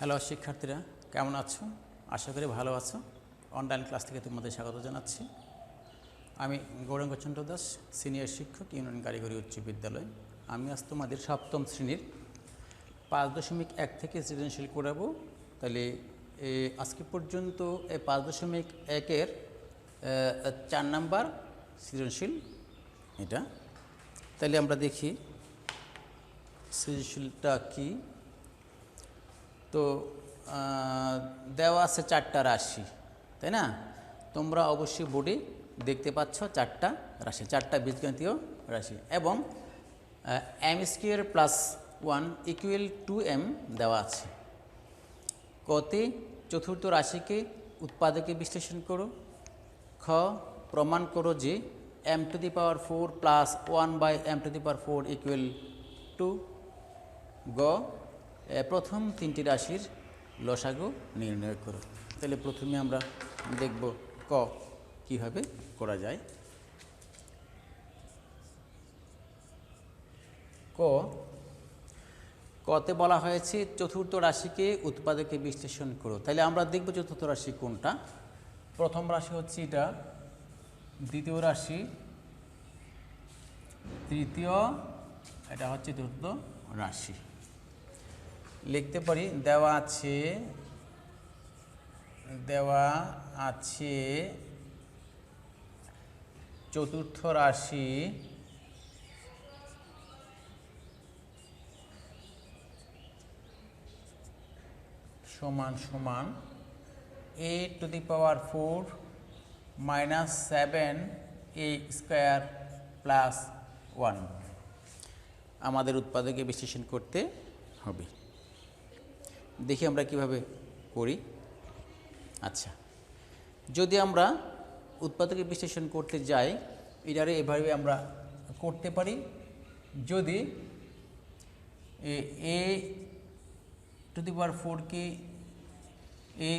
Hello শিক্ষার্থীরা, কেমন আছো? আশা করি ভালো আছো। অনলাইন ক্লাস থেকে তোমাদের স্বাগত জানাচ্ছি। আমি গৌরাঙ্গচন্দ্র দাস, সিনিয়র শিক্ষক, ইউনিয়ন কারিগরি উচ্চ বিদ্যালয়। আমি আজ তোমাদের সপ্তম শ্রেণীর 5.1 থেকে সৃজনশীল করাবো। তাহলে আজকে পর্যন্ত এই 5.1-এর 4 নাম্বার সৃজনশীল এটা। তাহলে আমরা দেখি সৃজনশীলটা কি। তো দেওয়া আছে 4টা রাশি, তাই না? তোমরা অবশ্যই বোর্ডে দেখতে পাচ্ছ 4টা রাশি, 4টা বীজগণিতীয় রাশি, এবং m² + 1 = 2m দেওয়া আছে। কতে চতুর্থ রাশিকে উৎপাদকে বিশ্লেষণ করো। খ প্রমাণ করো যে m⁴ + 1/m⁴ = 2। গ প্রথম 3টি রাশির লসাগু নির্ণয় করো। তাহলে প্রথমে আমরা দেখব ক কীভাবে করা যায়। কতে বলা হয়েছে চতুর্থ রাশিকে উৎপাদকে বিশ্লেষণ করো। তাহলে আমরা দেখব চতুর্থ রাশি কোনটা। প্রথম রাশি হচ্ছে এটা, দ্বিতীয় রাশি, তৃতীয়, এটা হচ্ছে চতুর্থ রাশি। লিখতে পারি দেওয়া আছে চতুর্থ রাশি সমান সমান a⁴ - 7a² + 1। আমাদের উৎপাদকে বিশ্লেষণ করতে হবে। দেখি আমরা কিভাবে করি। আচ্ছা, যদি আমরা উৎপাদকে বিশ্লেষণ করতে যাই, এটারে এভাবে আমরা করতে পারি। যদি a⁴ কে a²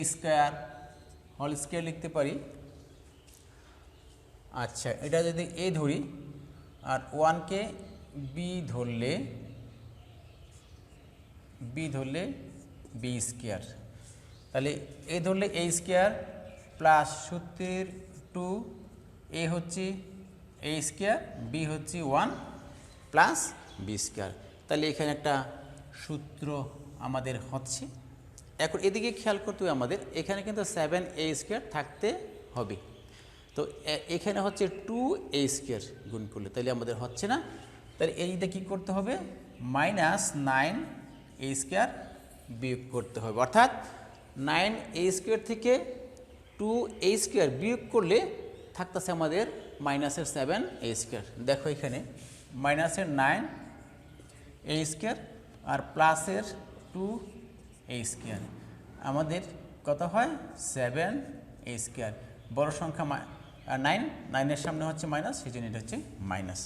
লিখতে পারি। আচ্ছা, এটা যদি a ধরি আর 1কে b ধরলে b², তাহলে a ধরলে a² প্লাস সূত্রের 2, a হচ্ছে a², b হচ্ছে 1 প্লাস b²। তাহলে এখানে একটা সূত্র আমাদের হচ্ছে। এখন এদিকে খেয়াল করতে হবে আমাদের, এখানে কিন্তু 7a² থাকতে হবে। তো এখানে হচ্ছে 2a² গুণ করলে তাহলে আমাদের হচ্ছে না। তাহলে এইটা কী করতে হবে, -9a² বিয়োগ করতে হবে। অর্থাৎ 9a² থেকে 2a² বিয়োগ করলে থাকতেছে আমাদের -7a²। দেখো এখানে -9a² আর প্লাসের 2a², আমাদের কত হয় 7a²। বড় সংখ্যা 9-এর সামনে হচ্ছে মাইনাস, সেই জন্য এটা হচ্ছে মাইনাস।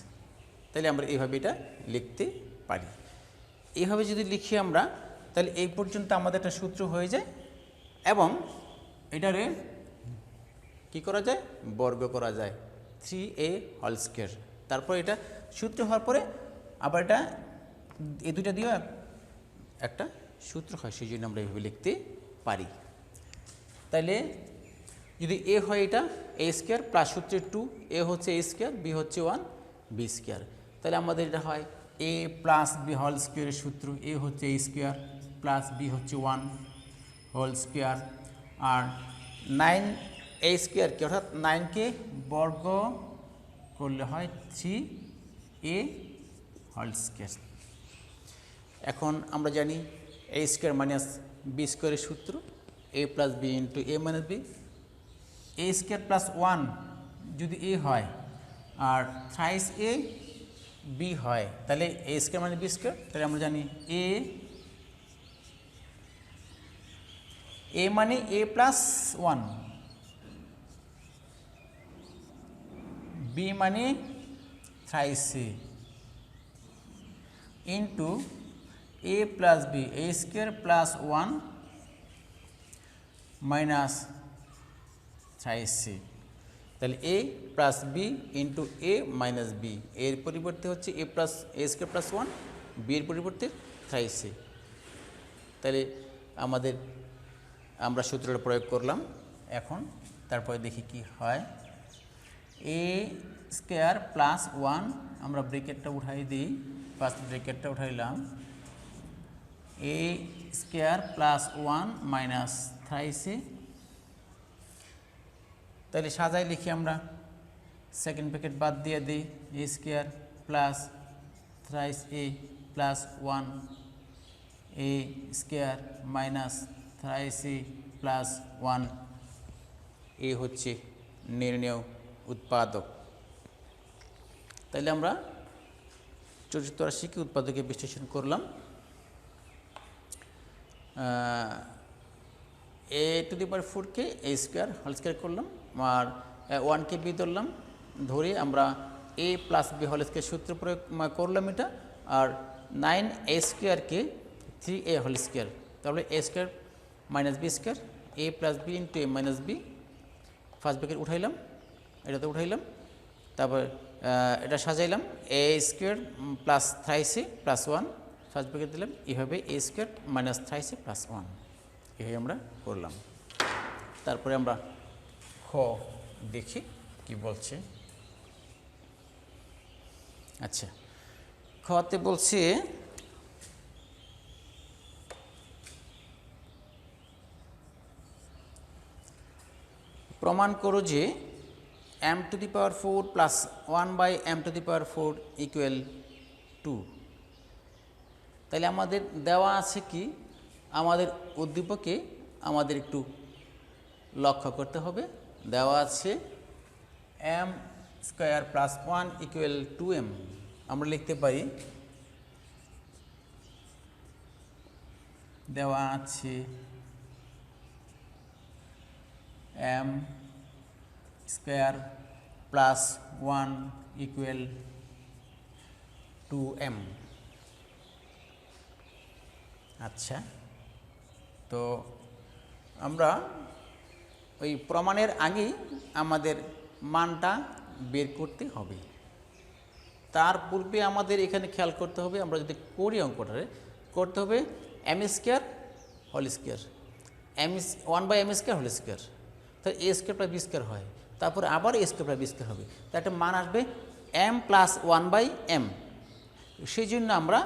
তাহলে আমরা এইভাবে এটা লিখতে পারি। এইভাবে যদি লিখি আমরা, তাহলে এই পর্যন্ত আমাদের একটা সূত্র হয়ে যায়, এবং এটারে কি করা যায়, বর্গ করা যায়, 3a²। তারপর এটা সূত্র হওয়ার পরে আবার এটা এই দুইটা দিয়েও একটা সূত্র হয়, সেই জন্য আমরা এইভাবে লিখতে পারি। তাইলে যদি a হয় এটা a² প্লাস সূত্রের 2, a হচ্ছে a², b হচ্ছে 1, b²। তাহলে আমাদের এটা হয় a + b² এর সূত্র, a হচ্ছে a² প্লাস b হচ্ছে 1² আর 9a² অর্থাৎ 9কে বর্গ করলে হয় 3a²। এখন আমরা জানি a² - b² এর সূত্র, a + b × a - b। a² plus 1 যদি a হয় আর থ্রাইস a b হয়, তাহলে a² - b²। তাহলে আমরা জানি a মানে a + 1, b মানে thrice a, into a + b, a² + 1 minus thrice a। তাহলে a + b × a - b, এর পরিবর্তে হচ্ছে a² + 1, b এর পরিবর্তে থ্রাইস a। তাহলে আমরা সূত্রটা প্রয়োগ করলাম। এখন তারপরে দেখি কি হয়। এ স্কোয়ার প্লাস 1 আমরা ব্রেকেটটা উঠাই দিই, ফার্স্ট ব্রেকেটটা উঠাইলাম। এ স্কোয়ার প্লাস 1 মাইনাস থ্রাইস এ, তাহলে সাজাই লিখি আমরা, সেকেন্ড ব্রেকেট বাদ দিয়ে দিই, এ স্কোয়ার প্লাস থ্রাইস এ প্লাস 1 এ স্কোয়ার মাইনাস থ্রাইস এ প্লাস 1, এ হচ্ছে নির্ণেয় উৎপাদক। তাইলে আমরা চতুর্থ রাশিকে উৎপাদকে বিশ্লেষণ করলাম। এ টু দি পাওয়ার 4কে এ স্কোয়ার হোল স্কোয়ার করলাম, আর 1কে বি ধরলাম, ধরে আমরা a plus b whole square সূত্র প্রয়োগ করলাম এটা, আর 9a স্কোয়ারকে 3a হোল স্কোয়ার, তাহলে A square minus B square, A plus B into A minus B, first bracket উঠাইলাম, এটাতে উঠাইলাম, তারপর এটা সাজাইলাম, এ স্কোয়ার প্লাস থ্রাইস এ প্লাস 1, ফার্স্ট ব্র্যাকেট দিলাম, এইভাবে এ স্কোয়ার মাইনাস থ্রাইস এ প্লাস 1, এইভাবে আমরা করলাম। তারপরে আমরা খ দেখি কি বলছে। আচ্ছা, খতে বলছে প্রমাণ করো যে m to the power 4 plus 1 by m to the power 4 equal 2। তাহলে আমাদের দেওয়া আছে কি, আমাদের উদ্দীপকে আমাদের একটু লক্ষ্য করতে হবে। দেওয়া আছে m square plus 1 equal 2m, আমরা লিখতে পারি, দেওয়া আছে m square plus 1 equal 2m। আচ্ছা, তো আমরা ওই প্রমাণের আগেই আমাদের মানটা বের করতে হবে। তার পূর্বে আমাদের এখানে খেয়াল করতে হবে, আমরা যদি করি অঙ্কটারে করতে হবে m square whole square, m 1 by m square whole square, তাহলে A square plus B square হয়, তারপরে আবার A square plus B square হবে, তার একটা মান আসবে m প্লাস 1 বাই m। সেই জন্য আমরা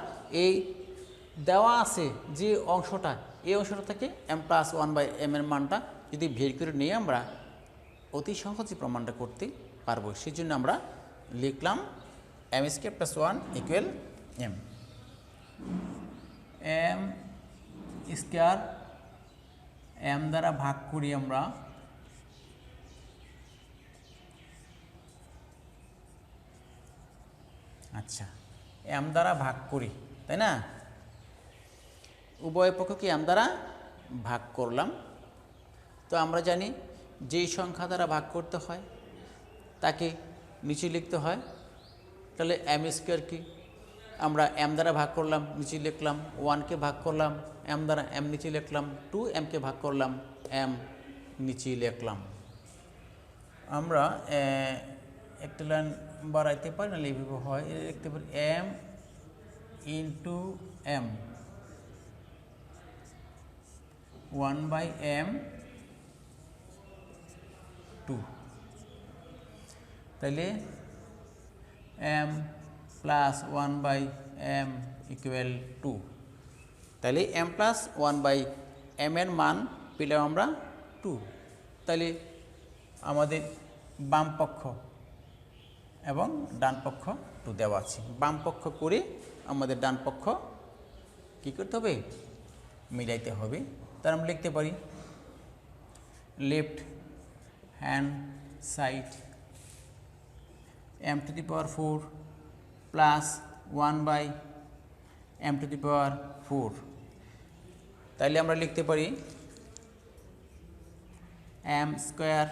এই দেওয়া আছে যে অংশটা, এই অংশটা থেকে m প্লাস 1 বাই m এর মানটা যদি বের করে নিয়ে আমরা অতি সহজে প্রমাণটা করতে পারবো। সেই জন্য আমরা লিখলাম m square plus 1 equal m। m square m দ্বারা ভাগ করি আমরা, আচ্ছা m দ্বারা ভাগ করি, তাই না, উভয় পক্ষকে m দ্বারা ভাগ করলাম। তো আমরা জানি যেই সংখ্যা দ্বারা ভাগ করতে হয় তাকে নিচে লিখতে হয়, তাহলে m স্কোয়ার কি আমরা m দ্বারা ভাগ করলাম, নিচে লিখলাম, 1কে ভাগ করলাম m দ্বারা, m নিচে লিখলাম, 2mকে ভাগ করলাম, m নিচে লিখলাম। আমরা একটা লাইন বাড়াইতে পারি না, এইভাবে হয়, লিখতে পারি m into m 1 by m 2, তাহলে m plus 1 by m equal 2, তাহলে m প্লাস 1 বাই m এর মান পেলাম আমরা 2। তাহলে আমাদের বাম পক্ষ এবং ডান পক্ষ 2 দেওয়া আছে, বাম পক্ষ করে আমাদের ডান পক্ষ কী করতে হবে, মিলাইতে হবে। তার আমরা লিখতে পারি left hand side m to the power 4 plus 1 by m to the power 4, তাইলে আমরা লিখতে পারি m square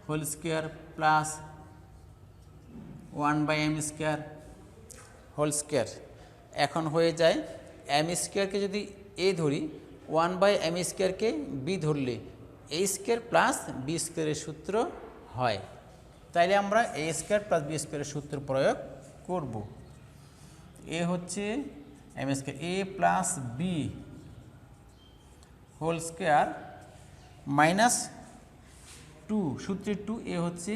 whole square plus 1 by m square whole square. এখন হয়ে যায় m স্কোয়ারকে যদি a ধরি, 1 বাই m স্কোয়ারকে b ধরলে a স্কোয়ার প্লাস b স্কোয়ারের সূত্র হয়। তাইলে আমরা a স্কোয়ার প্লাস b স্কোয়ারের সূত্র প্রয়োগ করব। এ হচ্ছে m square, a plus b whole square minus 2 সূত্রে 2 এ হচ্ছে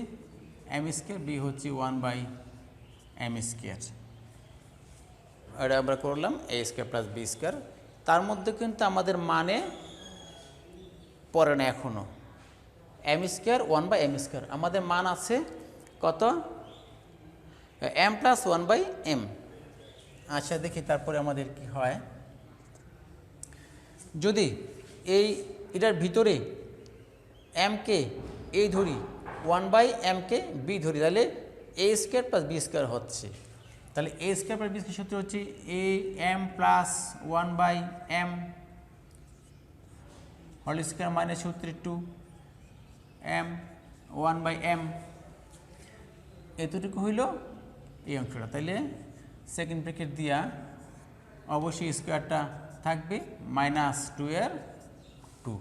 এম স্কোয়ার, বি হচ্ছে 1/m স্কোয়ার। এটা আমরা করলাম এ স্কোয়ার প্লাস বি স্কোয়ার। তার মধ্যে কিন্তু আমাদের মানে পড়ে না এখনও, এম স্কোয়ার 1/m স্কোয়ার আমাদের মান আছে কত, m প্লাস 1/m। আচ্ছা দেখি তারপরে আমাদের কি হয়, যদি এটার ভিতরে m কে a ধরি 1/m কে b ধরি, তাহলে a square plus B square হচ্ছে, তাহলে a square plus B square সূত্র হচ্ছে am plus 1/m whole square minus সূত্রে 2m 1/m, এতটুকু হইল এই অংশটা। তাইলে সেকেন্ড ব্র্যাকেট দিয়া অবশ্যই স্কোয়ারটা থাকবে -2 এর 2।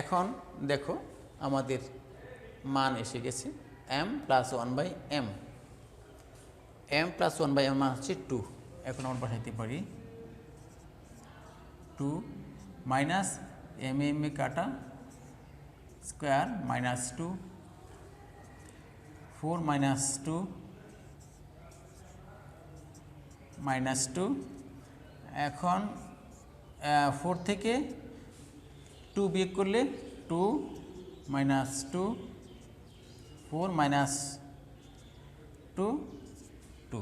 এখন দেখো আমাদের মান এসে গেছে m plus 1/m, m plus 1/m মান হচ্ছে 2। এখন আমরা বসাইতে পারি 2 মাইনাস m এ কাটা স্কোয়ার -2, 4 -2 -2। এখন 4 থেকে 2 বিয়োগ করলে 2 -2 4 -2 2।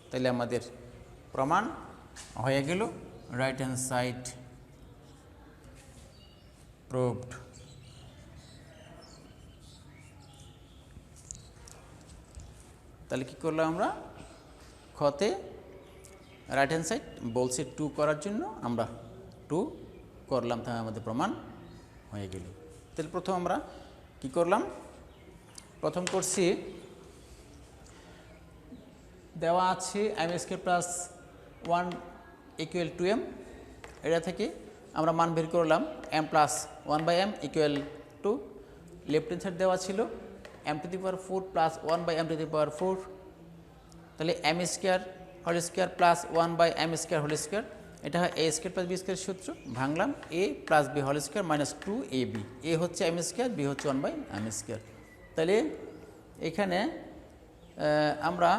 তাহলে আমাদের প্রমাণ হয়ে গেল, রাইট হ্যান্ড সাইড প্রুভড। তাহলে কী করলাম আমরা, খতে রাইট হ্যান্ড সাইড বলছে 2 করার জন্য আমরা 2 করলাম, তাহলে আমাদের প্রমাণ হয়ে গেল। তাহলে প্রথম আমরা কি করলাম, প্রথম করছি দেওয়া আছে m square plus 1 equal to m, এটা থেকে আমরা মান বের করলাম m plus 1/m equal to, left hand side দেওয়া ছিল m to the power 4 plus 1/m to the power 4, তাহলে m square whole square plus 1/m square whole square, এটা হয় a square plus B square সূত্র, ভাঙলাম a plus b whole square minus 2ab, a হচ্ছে m square, b হচ্ছে 1/m square. তাহলে এখানে আমরা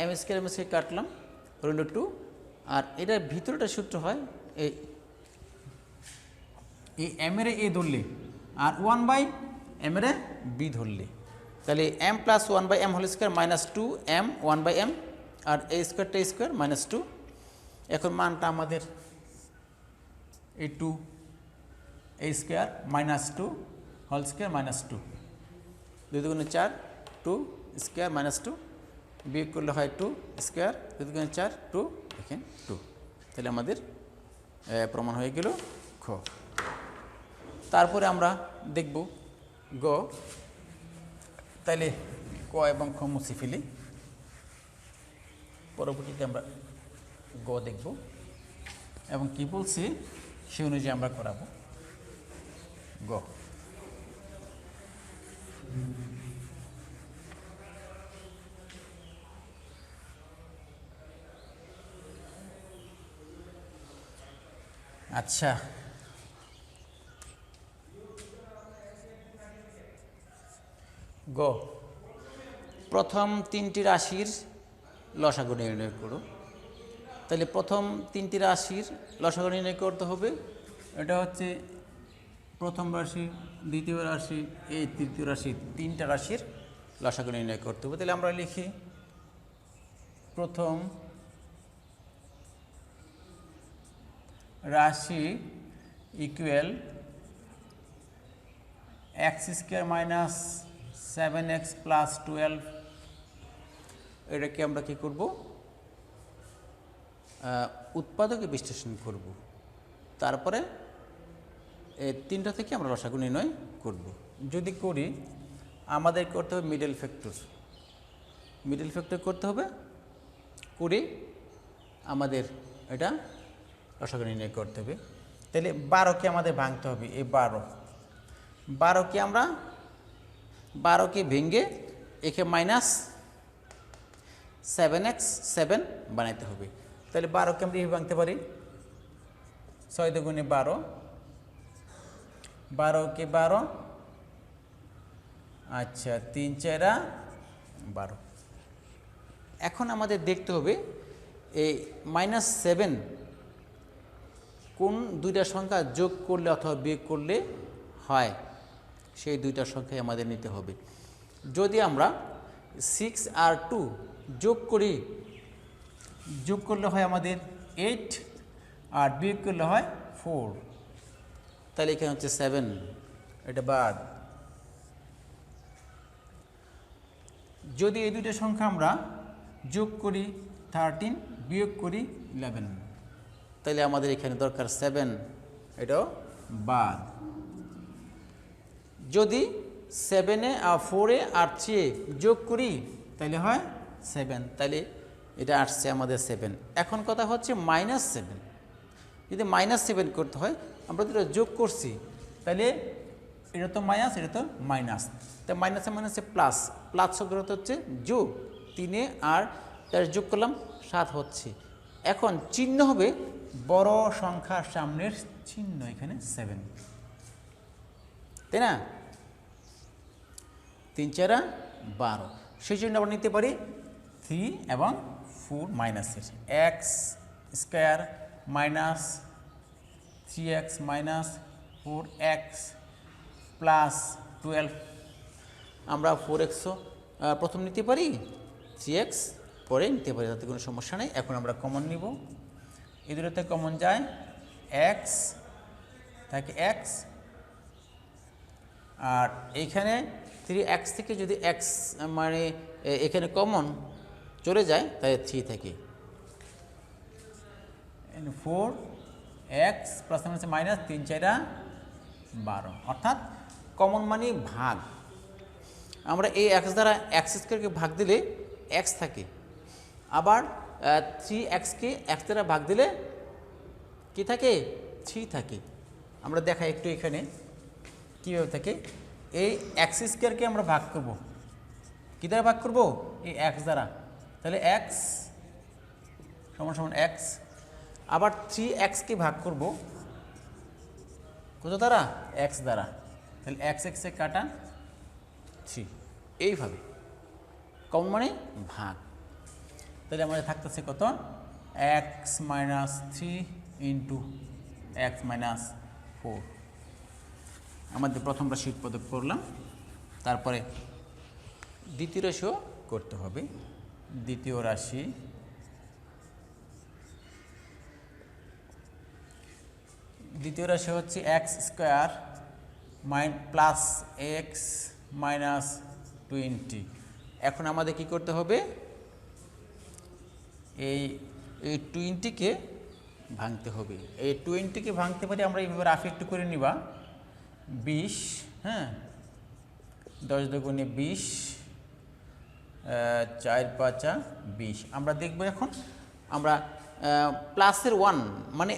m স্কোয়ার কাটলাম রইল 2, আর এটার ভিতরটা সূত্র হয় এই m এর a ধরলে আর 1/m এর b ধরলে, তাহলে m plus 1/m whole square minus 2m 1/m, আর a স্কোয়ারটা স্কোয়ার মাইনাস 2। এখন মানটা আমাদের এই 2 a square minus 2 whole square minus 2, 2 দুগুণে 4 2 স্কোয়ার মাইনাস 2, বিয়োগ করলে হয় 2 স্কোয়ার, 2 দুগুণে 4 2 দেখেন 2। তাহলে আমাদের প্রমাণ হয়ে গেল খ। তারপরে আমরা দেখব গ, তাইলে ক এবং খ মুছে ফেলি, পরবর্তীতে আমরা গ দেখব এবং কি বলছি সে অনুযায়ী আমরা করাবো। গ, আচ্ছা গ, প্রথম 3টি রাশির লসাগু নির্ণয় করো। তাহলে প্রথম 3টি রাশির লসাগু নির্ণয় করতে হবে, এটা হচ্ছে প্রথম রাশি, দ্বিতীয় রাশি, এই তৃতীয় রাশি, 3টা রাশির লসাগু নির্ণয় করতে হবে। তাহলে আমরা লিখি প্রথম রাশি equal x square minus 7x plus 12, এটাকে আমরা কী করব, উৎপাদকে বিশ্লেষণ করব, তারপরে এই 3টা থেকে আমরা লসাগু নির্ণয় করব। যদি করি আমাদের করতে হবে মিডল ফ্যাক্টর, মিডল ফ্যাক্টর করতে হবে, করে আমাদের এটা লসাগু নির্ণয় করতে হবে। তাহলে 12কে আমাদের ভাঙতে হবে, এই 12কে আমরা 12কে ভেঙে একে 7x 7 বানাইতে হবে। তাহলে 12কে আমরা এইভাবে ভাঙতে পারি, 6 দুগুণে 12, 12কে 12, আচ্ছা 3 4 12। এখন আমাদের দেখতে হবে এই -7 কোন দুইটা সংখ্যা যোগ করলে অথবা বিয়োগ করলে হয়, সেই দুইটা সংখ্যাই আমাদের নিতে হবে। যদি আমরা 6 আর 2 যোগ করি, যোগ করলে হয় আমাদের 8 আর বিয়োগ করলে হয় 4, তাহলে এখানে হচ্ছে 7, এটা বাদ। যদি এই দুইটা সংখ্যা আমরা যোগ করি 13, বিয়োগ করি 11, তাহলে আমাদের এখানে দরকার 7, এটাও বাদ। যদি 7-এ আর 4-এ আর 3-এ যোগ করি তাহলে হয় 7, তাহলে এটা আসছে আমাদের 7। এখন কথা হচ্ছে -7, যদি -7 করতে হয়, আমরা যেটা যোগ করছি তাহলে এটা তো মাইনাস, এটা তো মাইনাস, তাই মাইনাসে মাইনাসে প্লাস, প্লাস শব্দটা হচ্ছে যোগ, 3-এ আর 4 যোগ করলাম 7 হচ্ছে। এখন চিহ্ন হবে বড় সংখ্যার সামনের চিহ্ন, এখানে 7, তাই না? 3 4 12, সেই জন্য আমরা নিতে পারি 3 এবং 4 মাইনাসের, x square minus 3x minus 4x plus 12। আমরা 4x প্রথম নিতে পারি, 3x পরে নিতে পারি, তাতে কোনো সমস্যা নেই। এখন আমরা কমন নিব, এই দুটোতে কমন যায়, x থাকে x, আর এইখানে 3x থেকে যদি x মানে এখানে কমন চলে যায় তাহলে 3 থাকে, 4x প্লাস মাইনাস 3 4 12, অর্থাৎ কমন মানে ভাগ। আমরা এই x দ্বারা x স্কোয়ারকে ভাগ দিলে x থাকে, আবার 3xকে x দ্বারা ভাগ দিলে কি থাকে, 3 থাকে। আমরা দেখাই একটু এখানে কীভাবে থাকে। এই x স্কোয়ারকে আমরা ভাগ করব, কী দ্বারা ভাগ করব, এই x দ্বারা, তাহলে x সমান সমান x, আবার 3xকে ভাগ করব কত দ্বারা, x দ্বারা, তাহলে x এ কাটা 3, এইভাবে কমন মানে ভাগ। তাহলে আমাদের থাকতেছে কত, x minus 3 into x minus 4। আমাদের প্রথম রাশি উৎপাদক করলাম, তারপরে দ্বিতীয় রাশিও করতে হবে। দ্বিতীয় রাশি, দ্বিতীয় রাশি হচ্ছে x square plus x minus 20। এখন আমাদের কি করতে হবে, এই 20কে ভাঙতে হবে। এই 20কে ভাঙতে পারি আমরা এইভাবে রাফ একটু করে নিবা, 20, হ্যাঁ 10 দুগুণে 20, 4 5 20। আমরা দেখব এখন আমরা প্লাসের 1 মানে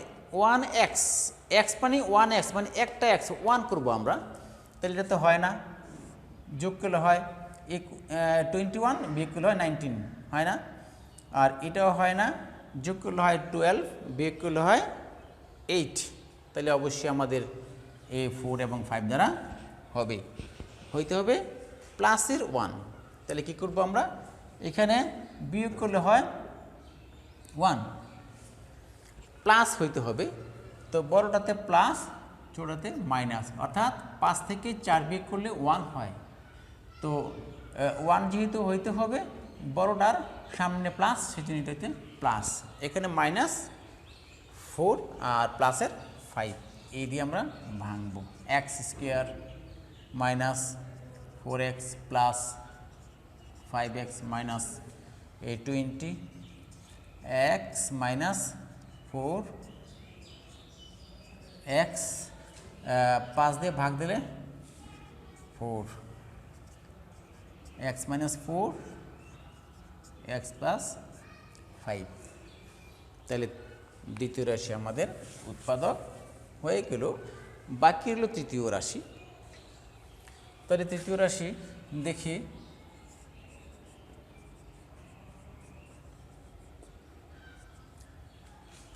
1x, x মানে 1x মানে একটা x 1 করবো আমরা, তাহলে এটা তো হয় না, যোগ করলে হয় 21, বিয়োগ করলে হয় 19, হয় না? আর এটাও হয় না, যোগ করলে হয় 12, বিয়োগ করলে হয় 8, তাহলে অবশ্যই আমাদের এই 4 এবং 5 দ্বারা হবে, হইতে হবে প্লাসের 1। তাহলে কি করব আমরা, এখানে বিয়োগ করলে হয় 1, প্লাস হইতে হবে, তো বড়টাতে প্লাস ছোটটাতে মাইনাস, অর্থাৎ 5 থেকে 4 বিয়োগ করলে 1 হয়। তো 1 যেহেতু হইতে হবে, বড়টার সামনে প্লাস, সেজন্য এটা হইতে প্লাস, এখানে মাইনাস 4 আর প্লাসের 5, এই দিয়ে আমরা ভাঙব। X square minus 4x plus 5x minus 20, x minus 4, x 5 দিয়ে ভাগ দিলে 4, x মাইনাস 4, x প্লাস 5। তাহলে দ্বিতীয় রাশি আমাদের উৎপাদক হয়ে গেল। বাকি হলো তৃতীয় রাশি। তাহলে তৃতীয় রাশি দেখি,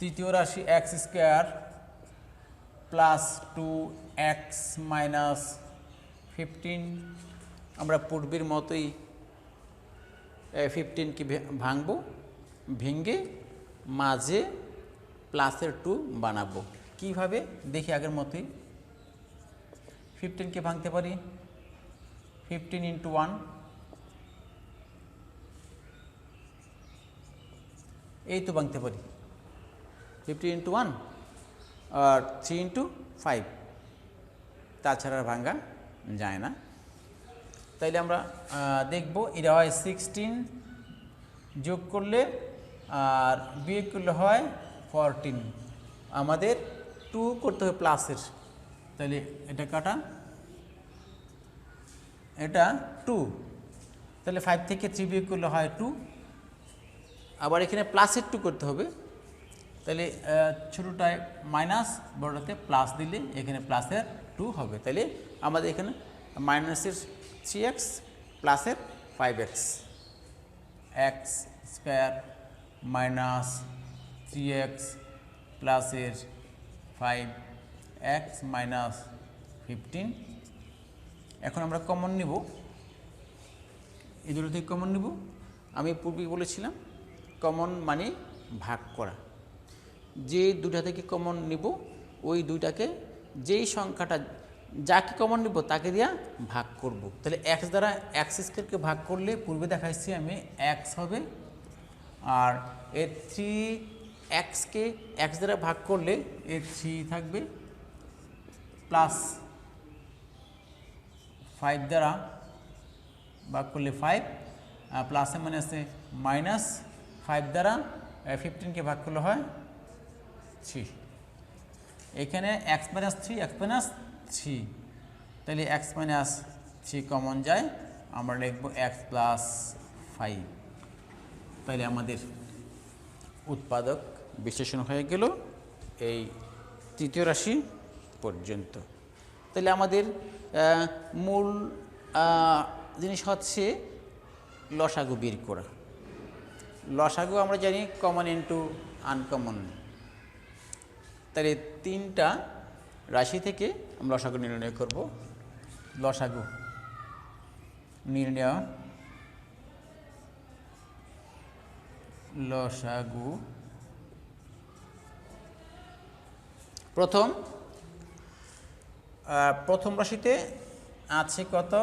তৃতীয় রাশি x square plus 2x minus 15, আমরা পূর্বের মতোই 15কে ভাঙবো, ভেঙে মাঝে প্লাসের 2 বানাবো। কিভাবে দেখি, আগের মতোই 15কে ভাঙতে পারি 15 ইন্টু 1, এই তো ভাঙতে পারি 15 ইন্টু 1 আর 3 ইন্টু 5, তাছাড়া ভাঙা যায় না। তাইলে আমরা দেখব এটা হয় 16 যোগ করলে আর বিয়োগ করলে হয় 14, আমাদের 2 করতে হবে প্লাসের, তাহলে এটা কাটা, এটা 2, তাহলে 5 থেকে 3 বিয়োগ করলে হয় 2, আবার এখানে প্লাসের 2 করতে হবে, তাহলে ছোটোটায় মাইনাস, বড়টাতে প্লাস দিলে এখানে প্লাসের 2 হবে। তাহলে আমাদের এখানে মাইনাসের 3x প্লাসের 5x, x square minus 3x প্লাসের 5x মাইনাস 15। এখন আমরা কমন নিব, এই দুটো থেকে কমন নিব। আমি পূর্বে বলেছিলাম কমন মানে ভাগ করা, যে দুটা থেকে কমন নিব ওই দুইটাকে যেই সংখ্যাটা যাকে কমন নিব তাকে দিয়া ভাগ করব। তাহলে এক্স দ্বারা এক্স স্কোয়ারকে ভাগ করলে পূর্বে দেখাইছি আমি এক্স হবে, আর এর 3xকে এক্স দ্বারা ভাগ করলে এর 3 থাকবে, প্লাস 5 দ্বারা ভাগ করলে 5, প্লাসে মানে আছে মাইনাস 5 দ্বারা 15কে ভাগ করলে হয় 3, এখানে x মাইনাস 3 x মাইনাস 3, তাহলে x মাইনাস 3 কমন যায়, আমরা লিখব x প্লাস 5। তাহলে আমাদের উৎপাদক বিশ্লেষণ হয়ে গেল এই তৃতীয় রাশি পর্যন্ত। তাহলে আমাদের মূল জিনিস হচ্ছে লসাগু বের করা। লসাগু আমরা জানি কমন ইনটু আনকমন, তাহলে 3টা রাশি থেকে আমরা লসাগু নির্ণয় করব। লসাগু নির্ণয়, লসাগু প্রথম রাশিতে আছে কত,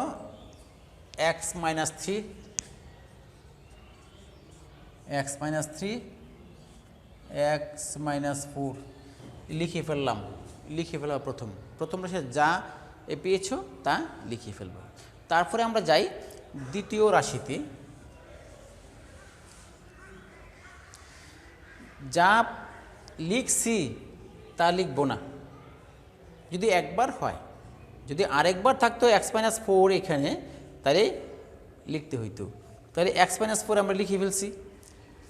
x minus 3, x minus 3, x minus 4 লিখে ফেললাম। প্রথম রাশি যা পেয়েছ তা লিখে ফেলব। তারপরে আমরা যাই দ্বিতীয় রাশিতে, যা লিখছি তা লিখব না, যদি একবার হয়, যদি আরেকবার থাকতো x মাইনাস 4 এখানে, তাহলে লিখতে হইতো। তাহলে x মাইনাস 4 আমরা লিখে ফেলছি,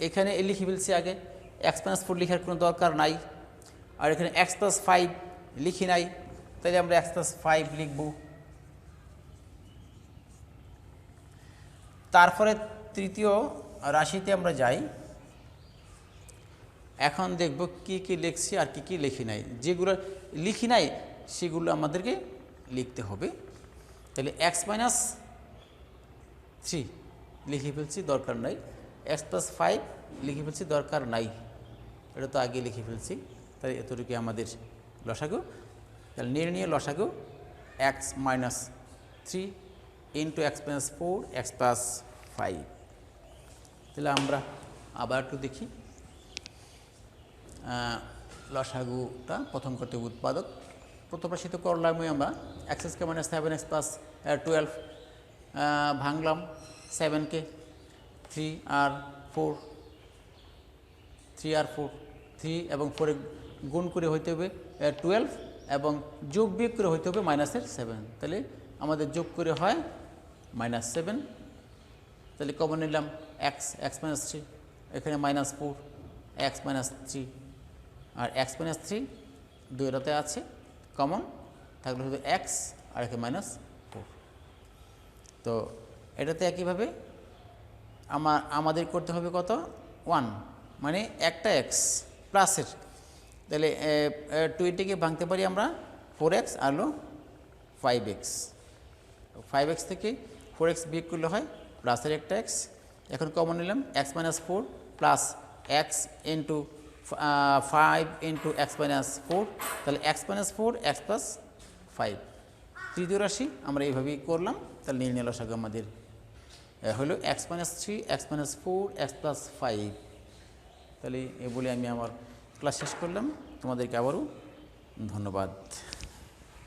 এখানে লিখে ফেলছি আগে, x মাইনাস 4 লেখার কোনো দরকার নাই, আর এখানে x প্লাস 5 লিখি নাই, তাহলে আমরা x প্লাস 5 লিখব। তারপরে তৃতীয় রাশিতে আমরা যাই, এখন দেখব কি কি লিখছি আর কি কি লিখি নাই, যেগুলো লিখি নাই সেগুলো আমাদেরকে লিখতে হবে। তাহলে x মাইনাস 3 লিখে ফেলছি, দরকার নাই, x প্লাস 5 লিখে ফেলছি, দরকার নাই, এটা তো আগে লিখে ফেলছি, তাই এতটুকু আমাদের লসাগু। তাহলে নির্ণয় লসাগু x minus 3 into x minus 4 x plus 5। তাহলে আমরা আবার একটু দেখি লসাগুটা প্রথম করতে উৎপাদক। প্রথম রাশি তো করলামই আমরা, x square minus 7x plus 12, ভাঙলাম 7কে 3 আর 4, 3 আর 4, 3 এবং 4 গুণ করে হইতে হবে 12 এবং যোগ বিয়োগ করে হইতে হবে মাইনাসের 7, তাহলে আমাদের যোগ করে হয় মাইনাস 7। তাহলে কমন নিলাম x মাইনাস 3, এখানে মাইনাস 4 x মাইনাস 3 আর x মাইনাস 3 দুইটাতে আছে, কমন থাকলে হবে x আর এখানে মাইনাস 4। তো এটাতে একইভাবে আমাদের করতে হবে কত 1, মানে একটা x প্লাসের, তাহলে 20কে ভাঙতে পারি আমরা 4x আর হলো 5x। 5x থেকে 4x বিয়োগ করলে হয় প্লাসের একটা x। এখন কমন নিলাম x - 4 plus x into 5 into x - 4, তাহলে x - 4 x প্লাস 5। তৃতীয় রাশি আমরা এইভাবেই করলাম, তাহলে নির্ণয় লসাগু আমাদের হলো x - 3 x - 4 x প্লাস 5। তাহলে এ বলে আমি আমার ক্লাস শেষ করলাম। তোমাদেরকে আবারও ধন্যবাদ।